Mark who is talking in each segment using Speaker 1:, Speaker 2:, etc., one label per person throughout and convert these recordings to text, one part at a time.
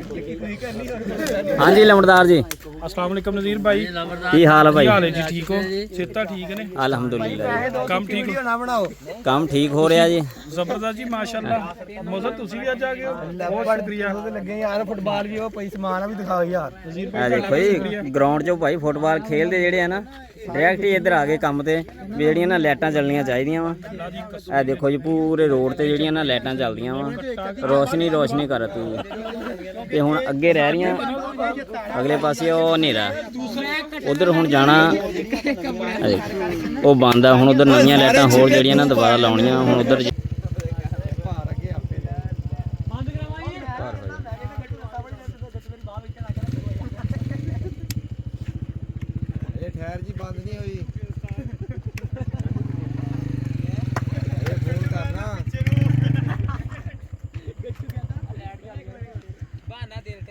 Speaker 1: हाँ जी लमड़दार जी
Speaker 2: अस्सलाम वालेकुम नज़ीर भाई
Speaker 1: की हाल है भाई?
Speaker 2: हाल है जी ठीक हो सेहत ठीक ने
Speaker 1: अल्हम्दुलिल्लाह
Speaker 2: काम ठीक
Speaker 1: काम ठीक हो रहा जी
Speaker 2: जबरदस्त जी माशाअल्लाह मौसम तुसी भी अज आ गए हो बहुत शुक्रिया
Speaker 3: लगे यार फुटबॉल भी हो पई समान भी दिखाओ यार
Speaker 2: नज़ीर
Speaker 1: ਇਹ ਦੇਖੋ ਜੀ ਗਰਾਊਂਡ 'ਚੋਂ ਭਾਈ ਫੁੱਟਬਾਲ ਖੇਡਦੇ ਜਿਹੜੇ ਆ ਨਾ ਡਾਇਰੈਕਟ ਹੀ ਇੱਧਰ ਆ ਗਏ ਕੰਮ ਤੇ ਵੀ ਜਿਹੜੀਆਂ ਨਾ ਲਾਈਟਾਂ ਚੱਲਣੀਆਂ ਚਾਹੀਦੀਆਂ ਵਾ ਇਹ ਦੇਖੋ ਜੀ ਪੂਰੇ ਰੋਡ ਤੇ ਜਿਹੜੀਆਂ ਨਾ ਲਾਈਟਾਂ ਚੱਲਦੀਆਂ ਵਾ ਰੋਸ਼ਨੀ ਕਰਤੀ ਜੀ ਤੇ ਹੁਣ ਅੱਗੇ ਰਹਿ ਰਹੀਆਂ ਅਗਲੇ ਪਾਸੇ ਉਹ ਹਨੇਰਾ ਉਧਰ ਹੁਣ ਜਾਣਾ ਉਹ ਬੰਦ ਆ ਹੁਣ ਉਧਰ ਨਵੀਆਂ ਲਾਈਟਾਂ ਹੋਰ ਜਿਹੜੀਆਂ ਨਾ ਦੁਬਾਰਾ ਲਾਉਣੀਆਂ ਹੁਣ ਉਧਰ
Speaker 3: ठहर जी बंद नहीं हुई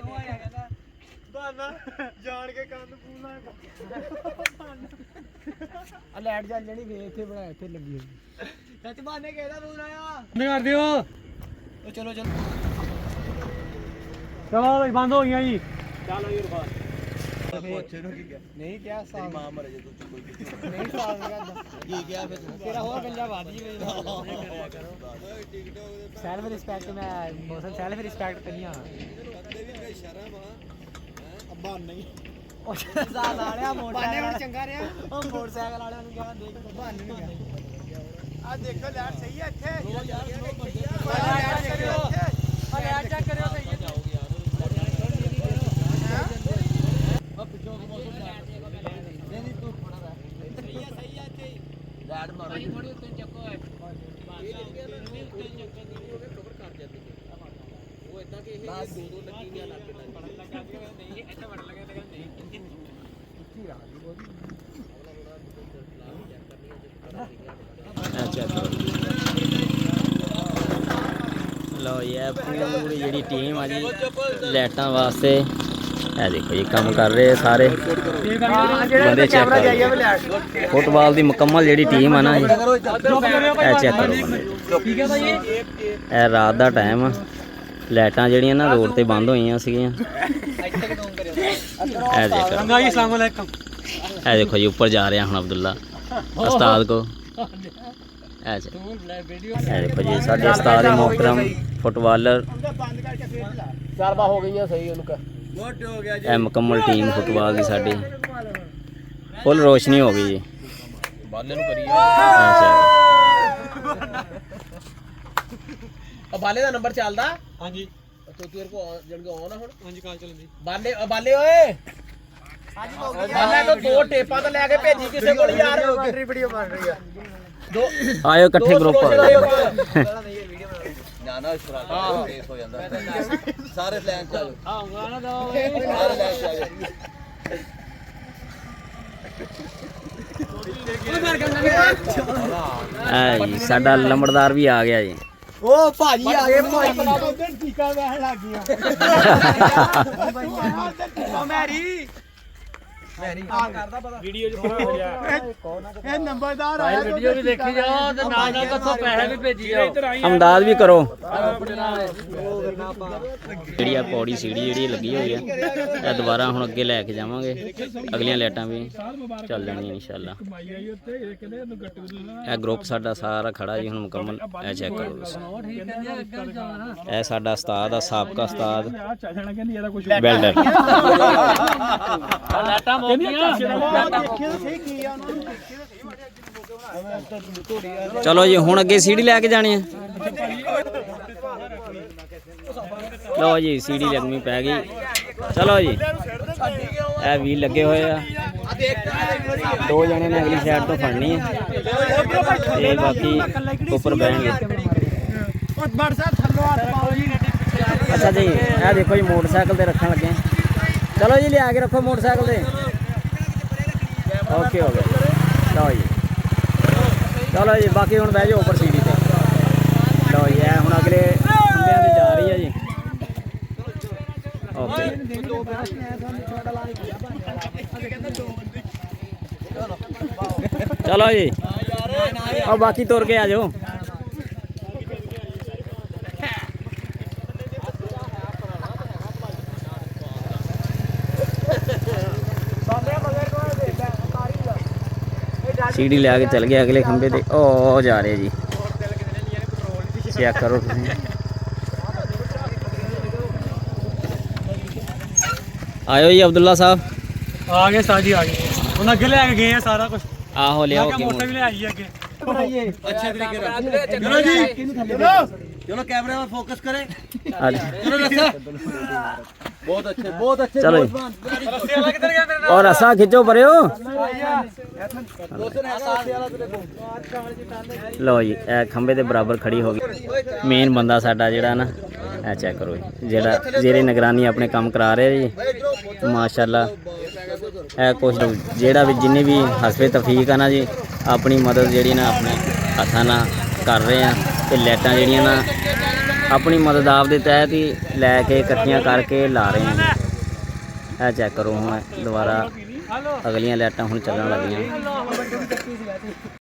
Speaker 3: फोन करना बहाना जान के कंध पूना लाइट जल जानी वे इथे बना इथे लगी हुई सच बहाने कहदा फोन आया बंद कर दियो चलो चलो भाई बंद हो गया जी चलो यार बात नहीं क्या साल मां मर जे तू कोई नहीं साल करदा की क्या फिर तेरा और गंजा बात जी सेल्फ रिस्पेक्ट में मौसम सेल्फ रिस्पेक्ट करिया बंदे भी मेरा इशारा मां अब्बा नहीं ओ साल वाले मोटरसाइकिल बाने चंगा रहा ओ मोटरसाइकिल वाले नु क्या देख बाने नहीं आ देखो लाइट सही है इथे यार लाइट करियो लाइट चेक करियो सही है
Speaker 1: लो ये पूरी जी टीम आ जी लाइटां वास्ते ਇਹ ਦੇਖੋ ਜੀ ਕੰਮ ਕਰ ਰਹੇ ਸਾਰੇ ਬੰਦੇ ਚੈੱਕ ਕਰ ਰਹੇ ਫੁੱਟਬਾਲ ਦੀ ਮੁਕੰਮਲ ਜਿਹੜੀ ਟੀਮ ਆ ਨਾ ਜੀ ਇਹ ਚੈੱਕ ਕਰੋ ਠੀਕ ਹੈ ਭਾਈ ਇਹ ਰਾਤ ਦਾ ਟਾਈਮ ਆ ਲਾਈਟਾਂ ਜਿਹੜੀਆਂ ਨਾ ਰੋਡ ਤੇ ਬੰਦ ਹੋਈਆਂ ਸੀਗੀਆਂ ਇਹ ਦੇਖੋ
Speaker 3: भाई अस्सलाम वालेकुम
Speaker 1: ਇਹ ਦੇਖੋ ਜੀ ਉੱਪਰ ਜਾ ਰਿਹਾ ਹੁਣ ਅਬਦੁੱਲਾ ਉਸਤਾਦ ਕੋ ਇਹ ਦੇਖੋ ਜੀ ਸਾਡੇ ਉਸਤਾਦ ਮੁਹਤਰਮ ਫੁੱਟਬਾਲਰ
Speaker 3: चार हो गई है सही उनका गुड हो गया
Speaker 1: ਇਹ ਮੁਕੰਮਲ ਟੀਮ ਫੁੱਟਬਾਲ ਦੀ ਸਾਡੀ ਫੁੱਲ ਰੋਸ਼ਨੀ ਹੋ ਗਈ ਜੀ
Speaker 3: बाले नु करिए
Speaker 1: ਅੱਛਾ
Speaker 3: बाले दा नंबर ਚੱਲਦਾ ਹਾਂਜੀ तो तेरे को जन के ऑन है ਹੁਣ ਹਾਂਜੀ ਕਾਲ ਚੱਲਦੀ बाले ओए बाले तो दो टेपा तो लेके भेजी किसे कोल यार वीडियो बन रही है दो
Speaker 1: ਆਇਓ ਇਕੱਠੇ ਗਰੁੱਪ
Speaker 3: ना ना इस तरह तेज हो जाता सारे लाइन चल हां ना दो सारे लाइन चल
Speaker 1: ਜੀ ਸਾਡਾ ਲੰਬੜਦਾਰ ਵੀ ਆ ਗਿਆ ਜੀ
Speaker 3: ओ भाजी आ गए भाजी उधर टीका बहन लग गया ओ मेरी आ करदा पता
Speaker 2: वीडियो जो पूरा हो जाए
Speaker 3: ए नंबरदार आया
Speaker 4: वीडियो भी देखी जाओ ते नाल नाल कथों पैसे भी भेजी जाओ
Speaker 1: ਅਮਦਾਦ ਵੀ ਕਰੋ
Speaker 3: वो करना पा
Speaker 1: ਜਿਹੜੀ ਆ ਪੌੜੀ ਸੀੜੀ ਜਿਹੜੀ ਲੱਗੀ ਹੋਈ ਆ ਇਹ ਦੁਬਾਰਾ ਹੁਣ ਅੱਗੇ ਲੈ ਕੇ ਜਾਵਾਂਗੇ ਅਗਲੀਆਂ ਲਾਈਟਾਂ ਵੀ ਚੱਲ ਜਾਣੀਆਂ ਇਨਸ਼ਾਅੱਲਾ ਇਹ ਗਰੁੱਪ ਸਾਡਾ ਸਾਰਾ ਖੜਾ ਜੀ ਹੁਣ ਮੁਕੰਮਲ ਇਹ ਚੈੱਕ ਕਰੋ ਤੁਸੀਂ ਇਹ ਸਾਡਾ ਉਸਤਾਦ ਆ ਸਾਬਕਾ ਉਸਤਾਦ ਵੈਲਡਰ
Speaker 4: ਲਾਟਾਂ ਮੋਕੀਆਂ
Speaker 1: ਚਲੋ ਜੀ ਹੁਣ ਅੱਗੇ ਸੀੜੀ ਲੈ ਕੇ ਜਾਣੀ ਆ ਲਓ ਜੀ ਸੀੜੀ ਲੱਗਣੀ ਪੈ ਗਈ ਚਲੋ ਜੀ ਇਹ ਵੀ ਲੱਗੇ ਹੋਏ ਆ ਦੋ ਜਣੇ ਨੇ ਅਗਲੀ ਸਾਈਡ ਤੋਂ ਫੜਨੀ ਹੈ ਤੇ ਬਾਕੀ ਉੱਪਰ ਬਹਿਣਗੇ ਅੱਛਾ ਜੀ ਇਹ ਦੇਖੋ ਜੀ ਮੋਟਰਸਾਈਕਲ ਤੇ ਰੱਖਣ ਲੱਗੇ ਚਲੋ ਜੀ ਲਿਆ ਕੇ ਰੱਖੋ ਮੋਟਰਸਾਈਕਲ ਤੇ ਓਕੇ ਹੋ ਗਿਆ ਲਓ ਜੀ ਚਲੋ ਜੀ ਬਾਕੀ ਹੁਣ ਬਹਿ ਜਾਓ ਉੱਪਰ ਸੀੜੀ ਤੇ ਲਓ ਜੀ ਇਹ ਹੁਣ ਅਗਲੇ ਬੰਦਿਆਂ ਤੇ ਜਾ ਰਹੀ ਹੈ ਜੀ ਓਕੇ ਚਲੋ ਜੀ और बाकी तोड़ के आ जाओ। ਸੀੜੀ ਲਿਆ ਕੇ ਚੱਲ ਗਿਆ ਅਗਲੇ ਖੰਭੇ ਤੇ। ਉਹ ਜਾ ਰਹੇ ਜੀ, ਚੈੱਕ ਕਰੋ ਤੁਸੀਂ। ਆਇਓ ਜੀ ਅਬਦੁੱਲਾ ਸਾਹਿਬ।
Speaker 2: ਆ ਗਏ ਸਾਜੀ ਆ ਗਏ, ਹੁਣ ਅੱਗੇ ਲੈ ਕੇ ਗਏ ਆ ਸਾਰਾ ਕੁਝ।
Speaker 1: ਆਹੋ ਲਿਆਓ ਕਿ
Speaker 2: ਮੋਟਰ ਵੀ ਲੈ ਆਈ ਅੱਗੇ।
Speaker 3: ਬਣਾਈਏ
Speaker 5: अच्छे तरीके से चलो जी, चलो कैमरे में फोकस करें। चलो रस्सा, बहुत अच्छे
Speaker 1: चलो जी।
Speaker 2: ਰੱਸੇ ਵਾਲਾ ਕਿੱਧਰ ਗਿਆ ਮੇਰੇ
Speaker 1: और रस्सा खिंचो परे हो। ਲਓ ਜੀ ਇਹ ਖੰਭੇ ਦੇ ਬਰਾਬਰ ਖੜੀ ਹੋ ਗਈ। ਮੇਨ ਬੰਦਾ ਸਾਡਾ ਜਿਹੜਾ ਨਾ, ਇਹ ਚੈੱਕ ਕਰੋ ਜੀ, ਜਿਹੜਾ ਜਿਹੜੇ ਨਿਗਰਾਨੀ ਆਪਣੇ ਕੰਮ ਕਰਾ ਰਹੇ ਜੀ ਮਾਸ਼ਾਅੱਲਾ। ਇਹ ਕੁਛ ਜਿਹੜਾ ਵੀ ਜਿੰਨੇ ਵੀ ਹਸਬੇ ਤਫੀਕ ਆ ਨਾ ਜੀ, ਆਪਣੀ ਮਦਦ ਜਿਹੜੀ ਨਾ ਆਪਣੇ ਹੱਥਾਂ ਨਾਲ ਕਰ ਰਹੇ ਆ। ਤੇ ਲਾਈਟਾਂ ਜਿਹੜੀਆਂ ਨਾ ਆਪਣੀ ਮਦਦ ਆਪ ਦੇ ਤਹਿਤ ਹੀ ਲੈ ਕੇ ਇਕੱਠੀਆਂ ਕਰਕੇ ਲਾ ਰਹੇ ਆ। ਇਹ ਚੈੱਕ ਕਰੋ ਹੁਣ ਦੁਬਾਰਾ ਅਗਲੀਆਂ ਲਾਈਟਾਂ ਹੁਣ ਚੱਲਣ ਲੱਗੀਆਂ।